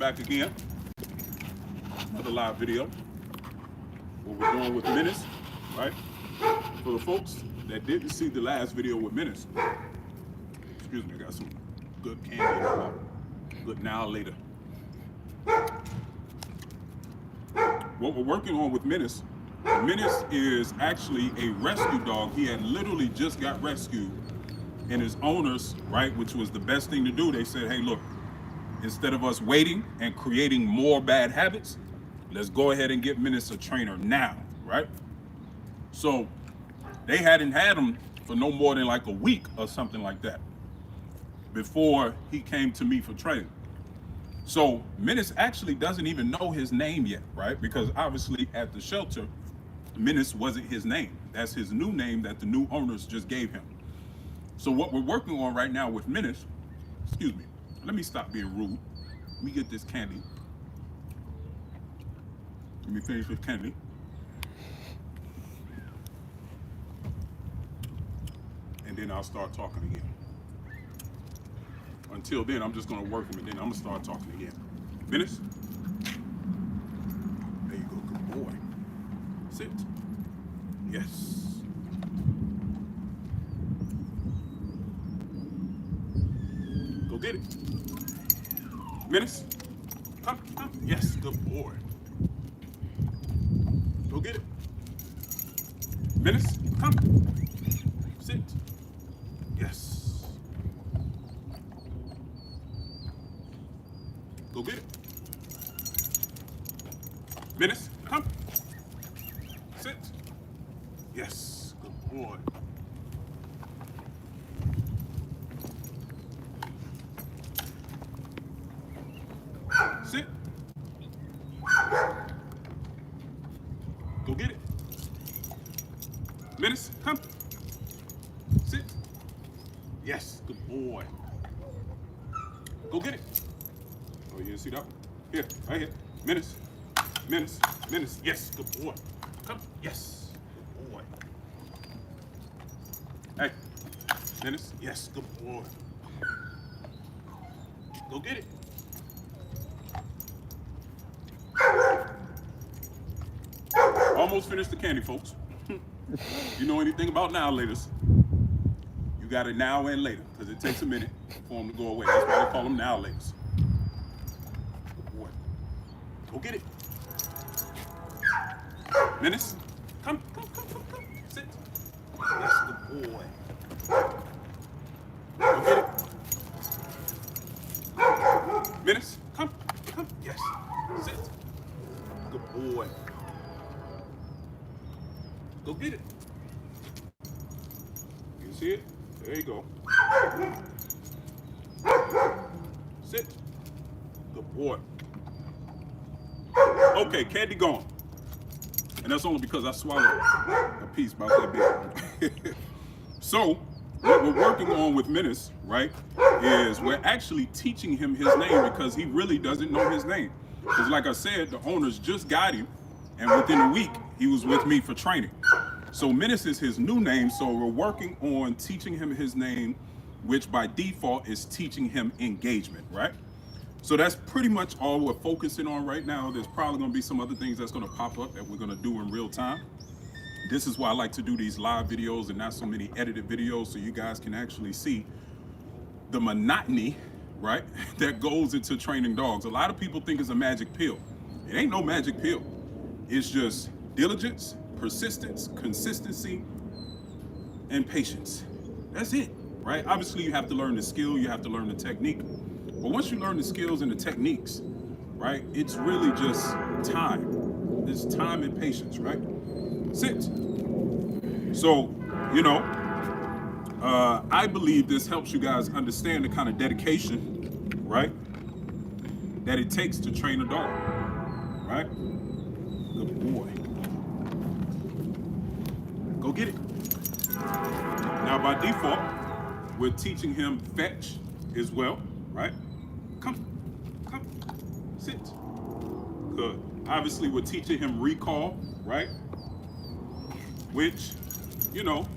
back again. Another live video. What we're doing with Menace, right? For the folks that didn't see the last video with Menace, excuse me, I got some good candy in my mouth. Good now, later. What we're working on with Menace is actually a rescue dog. He had literally just got rescued, and his owners, right, which was the best thing to do, they said, hey, look, instead of us waiting and creating more bad habits, let's go ahead and get Menace a trainer now, right? So they hadn't had him for no more than like a week or something like that before he came to me for training. So Menace actually doesn't even know his name yet, right? Because obviously at the shelter, Menace wasn't his name. That's his new name that the new owners just gave him. So what we're working on right now with Menace, excuse me, let me stop being rude. Let me get this candy. Let me finish this candy. And then I'll start talking again. Until then, I'm just gonna work him and then I'm gonna start talking again. Menace? There you go, good boy. Sit. Yes. Go get it. Menace? Come. Yes, good boy. Go get it. Menace, come. Sit. Yes. Go get it. Menace, come. Sit. Yes, good boy. Sit. Go get it. Menace, come. Sit. Yes, good boy. Go get it. Oh, you didn't see that one? Here, right here. Menace. Yes, good boy. Come. Yes, good boy. Hey, Menace. Yes, good boy. Go get it. Almost finished the candy, folks. You know anything about now laters? You got it now and later, because it takes a minute for them to go away. That's why they call them now laters. Good boy. Go get it. Menace, come. Sit. Yes, good boy. Go get it. Menace, come. Yes. Sit. Good boy. Go get it. You see it? There you go. Sit. Good boy. Okay, candy gone. And that's only because I swallowed a piece about that big. So, what we're working on with Menace, right, is we're actually teaching him his name because he really doesn't know his name. Because like I said, the owners just got him, and within a week, he was with me for training. So Menace is his new name, so we're working on teaching him his name, which by default is teaching him engagement, right? So that's pretty much all we're focusing on right now. There's probably gonna be some other things that's gonna pop up that we're gonna do in real time. This is why I like to do these live videos and not so many edited videos, so you guys can actually see the monotony, right, that goes into training dogs. A lot of people think it's a magic pill. It ain't no magic pill. It's just diligence, persistence, consistency, and patience. That's it, right? Obviously, you have to learn the skill, you have to learn the technique. But once you learn the skills and the techniques, right, it's really just time. It's time and patience, right? Sit. So, you know, I believe this helps you guys understand the kind of dedication, right, that it takes to train a dog, right? Good boy. Go get it. Now, by default, we're teaching him fetch as well, right? Come, sit. Good. Obviously, we're teaching him recall, right? Which, you know,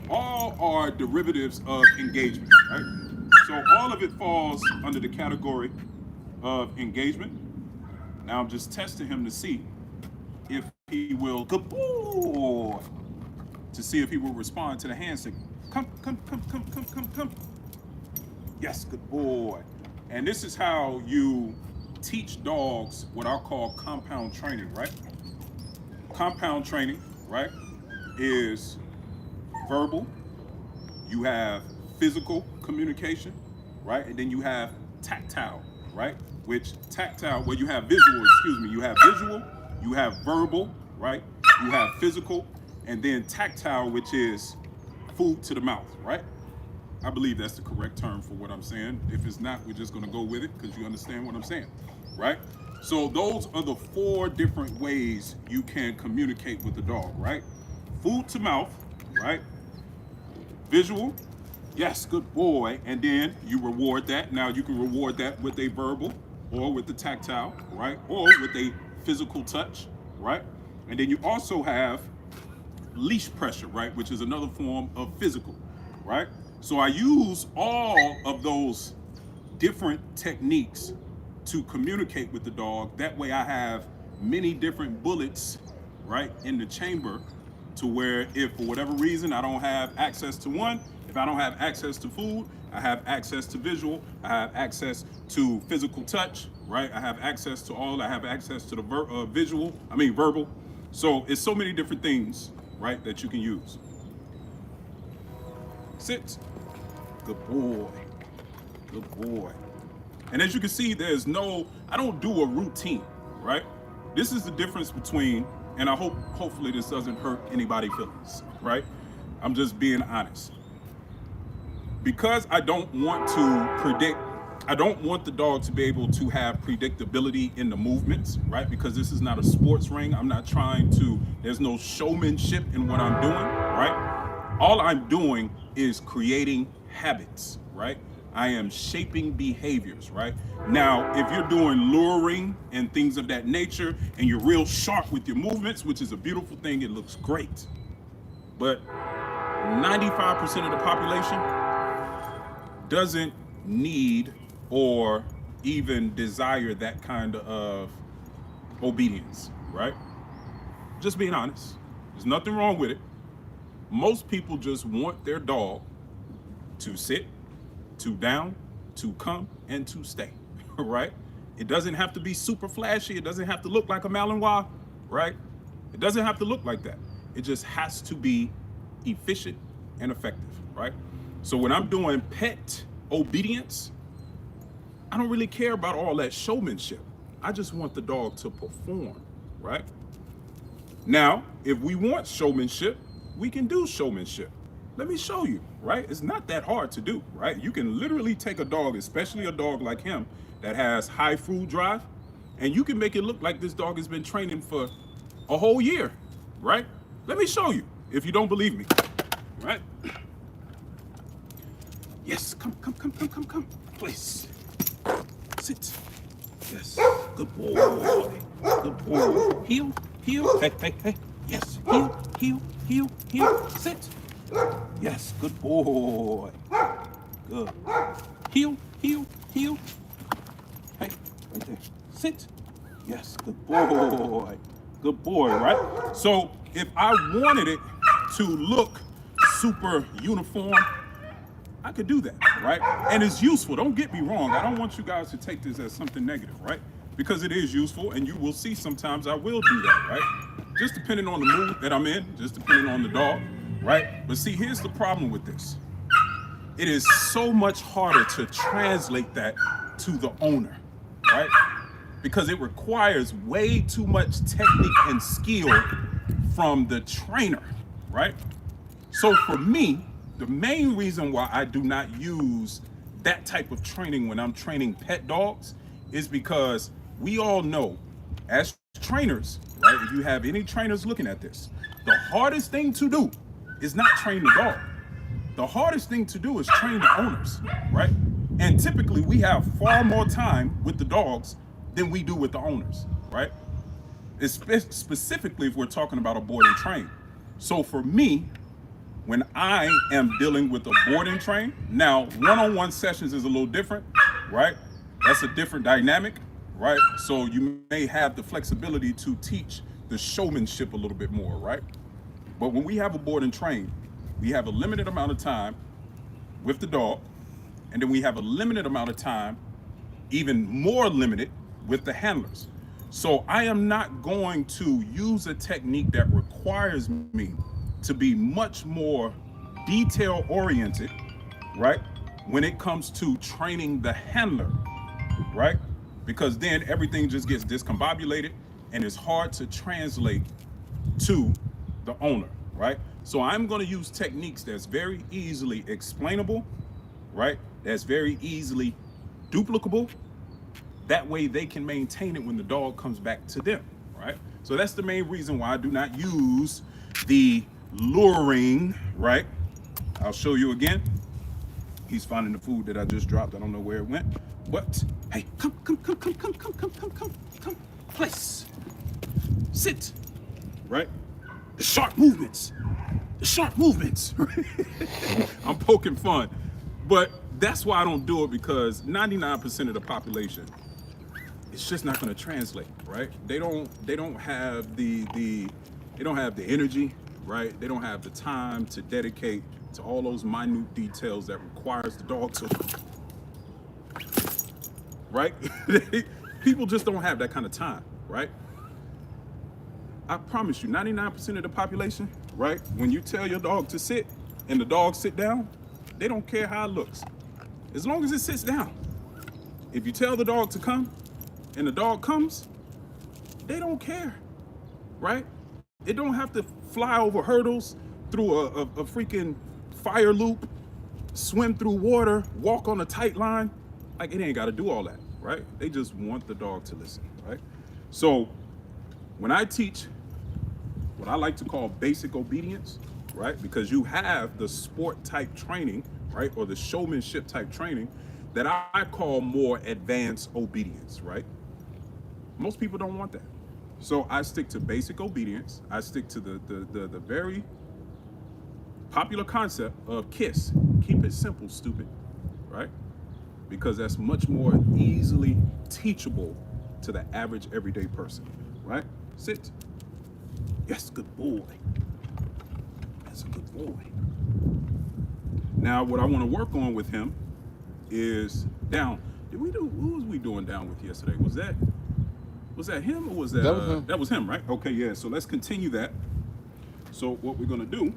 all are derivatives of engagement, right? So all of it falls under the category of engagement. Now I'm just testing him to see if he will, good boy, to see if he will respond to the hand signal. Come, come, come, come, come, come, come. Yes, good boy. And this is how you teach dogs what I call compound training, right? Compound training, right, is verbal, you have physical communication, right? And then you have tactile, right? Which tactile, well, you have visual, excuse me, you have visual, you have verbal, right? You have physical, and then tactile, which is food to the mouth, right? I believe that's the correct term for what I'm saying. If it's not, we're just gonna go with it because you understand what I'm saying, right? So those are the 4 different ways you can communicate with the dog, right? Food to mouth, right? Visual, yes, good boy. And then you reward that. Now you can reward that with a verbal or with the tactile, right? Or with a physical touch, right? And then you also have leash pressure, right? Which is another form of physical, right? So I use all of those different techniques to communicate with the dog. That way I have many different bullets, right, in the chamber, to where if for whatever reason I don't have access to one, if I don't have access to food, I have access to visual, I have access to physical touch, right? I have access to all, I have access to the verbal. So it's so many different things, right, that you can use. Sit. Good boy. Good boy. And as you can see, I don't do a routine, right? This is the difference between, and hopefully this doesn't hurt anybody's feelings, right? I'm just being honest. Because I don't want to predict, I don't want the dog to be able to have predictability in the movements, right? Because this is not a sports ring. I'm not trying to, there's no showmanship in what I'm doing, right? All I'm doing is creating habits, right? I am shaping behaviors, right? Now, if you're doing luring and things of that nature, and you're real sharp with your movements, which is a beautiful thing, it looks great. But 95% of the population doesn't need or even desire that kind of obedience, right? Just being honest. There's nothing wrong with it. Most people just want their dog to sit, to down, to come, and to stay, right? It doesn't have to be super flashy. It doesn't have to look like a Malinois, right? It doesn't have to look like that. It just has to be efficient and effective, right? So when I'm doing pet obedience, I don't really care about all that showmanship. I just want the dog to perform, right? Now, if we want showmanship, we can do showmanship. Let me show you, right? It's not that hard to do, right? You can literally take a dog, especially a dog like him that has high food drive, and you can make it look like this dog has been training for a whole year, right? Let me show you if you don't believe me, right? Yes, come, please. Sit. Yes, good boy, good boy. Heel, hey. Yes, heel, sit. Yes, good boy. Good. Heel. Hey, right there. Sit. Yes, good boy. Good boy, right? So if I wanted it to look super uniform, I could do that, right? And it's useful. Don't get me wrong. I don't want you guys to take this as something negative, right? Because it is useful, and you will see sometimes I will do that, right? Just depending on the mood that I'm in, just depending on the dog, right? But see, here's the problem with this. It is so much harder to translate that to the owner, right? Because it requires way too much technique and skill from the trainer, right? So for me, the main reason why I do not use that type of training when I'm training pet dogs is because we all know, as trainers, right? If you have any trainers looking at this, the hardest thing to do is not train the dog. The hardest thing to do is train the owners, right? And typically we have far more time with the dogs than we do with the owners, right? Specifically if we're talking about a board and train. So for me, when I am dealing with a board and train, now one-on-one sessions is a little different, right? That's a different dynamic, right? So you may have the flexibility to teach the showmanship a little bit more, right? But when we have a board and train, we have a limited amount of time with the dog, and then we have a limited amount of time, even more limited, with the handlers. So I am not going to use a technique that requires me to be much more detail oriented, right? When it comes to training the handler, right? Because then everything just gets discombobulated and it's hard to translate to the owner, right? So I'm going to use techniques that's very easily explainable, right? That's very easily duplicable. That way they can maintain it when the dog comes back to them, right? So that's the main reason why I do not use the luring, right? I'll show you again. He's finding the food that I just dropped. I don't know where it went. But hey, come, place, sit, right? The sharp movements. I'm poking fun, but that's why I don't do it, because 99% of the population, it's just not going to translate, right? They don't have the they don't have the energy, right? They don't have the time to dedicate to all those minute details that requires the dog to, right? People just don't have that kind of time, right? I promise you, 99% of the population, right? When you tell your dog to sit and the dog sit down, they don't care how it looks, as long as it sits down. If you tell the dog to come and the dog comes, they don't care, right? It don't have to fly over hurdles, through a freaking fire loop, swim through water, walk on a tight line. Like, it ain't got to do all that, right? They just want the dog to listen, right? So when I teach what I like to call basic obedience, right? Because you have the sport type training, right? Or the showmanship type training that I call more advanced obedience, right? Most people don't want that. So I stick to basic obedience. I stick to the very popular concept of KISS. Keep it simple, stupid, right? Because that's much more easily teachable to the average everyday person, right? Sit. Yes, good boy. That's a good boy. Now, what I want to work on with him is down. Did we do? Who was we doing down with yesterday? Was that him, or was that? That was him. That was him, right? Okay, yeah. So let's continue that. So what we're gonna do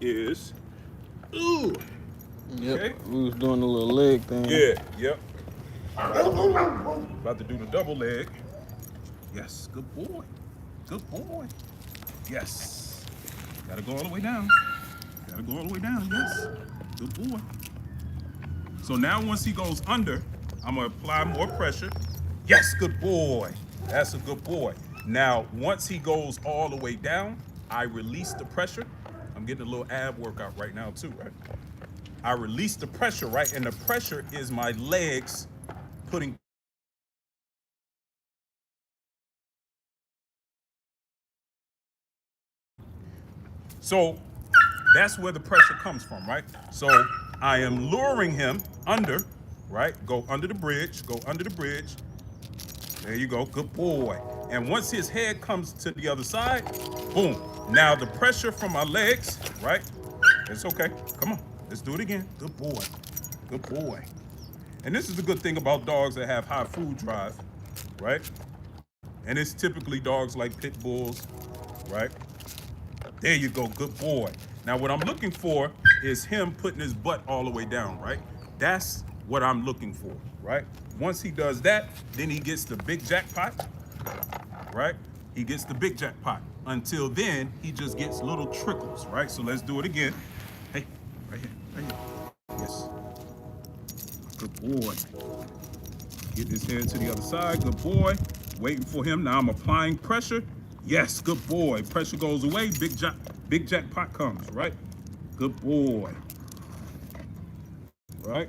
is, ooh. Yep. Okay. We was doing a little leg thing. Yeah. Yep. About to do the double leg. Yes. Good boy. Good boy. Yes. Gotta go all the way down. Gotta go all the way down. Yes. Good boy. So now once he goes under, I'm gonna apply more pressure. Yes, good boy. That's a good boy. Now, once he goes all the way down, I release the pressure. I'm getting a little ab workout right now too, right? I release the pressure, right? And the pressure is my legs putting so that's where the pressure comes from, right? So I am luring him under, right? Go under the bridge, go under the bridge. There you go, good boy. And once his head comes to the other side, boom. Now the pressure from my legs, right? It's okay, come on, let's do it again. Good boy, good boy. And this is the good thing about dogs that have high food drive, right? And it's typically dogs like pit bulls, right? There you go, good boy. Now what I'm looking for is him putting his butt all the way down, right? That's what I'm looking for, right? Once he does that, then he gets the big jackpot, right? He gets the big jackpot. Until then, he just gets little trickles, right? So let's do it again. Hey, right here, right here. Yes. Good boy. Get his head to the other side, good boy. Waiting for him, now I'm applying pressure. Yes, good boy. Pressure goes away, big jackpot comes, right? Good boy. Right?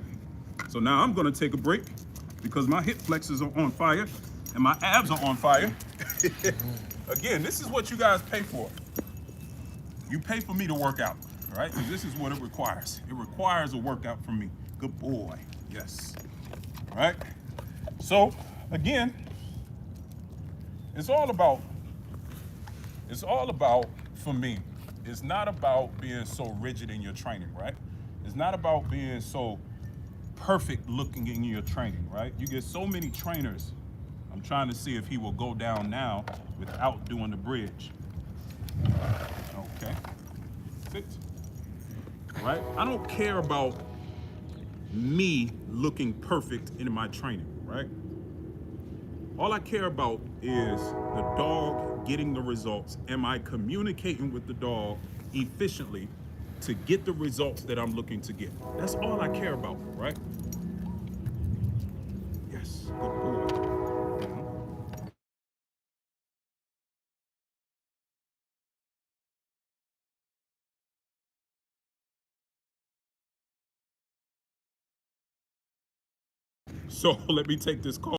So now I'm gonna take a break because my hip flexors are on fire and my abs are on fire. Again, this is what you guys pay for. You pay for me to work out, all right? Because this is what it requires. It requires a workout from me. Good boy, yes. right? So again, it's all about, for me, it's not about being so rigid in your training, right? It's not about being so perfect looking in your training, right? You get so many trainers. I'm trying to see if he will go down now without doing the bridge. Okay, 6, right? I don't care about me looking perfect in my training, right? All I care about is the dog getting the results. Am I communicating with the dog efficiently to get the results that I'm looking to get? That's all I care about, right? Yes, good boy. So let me take this call.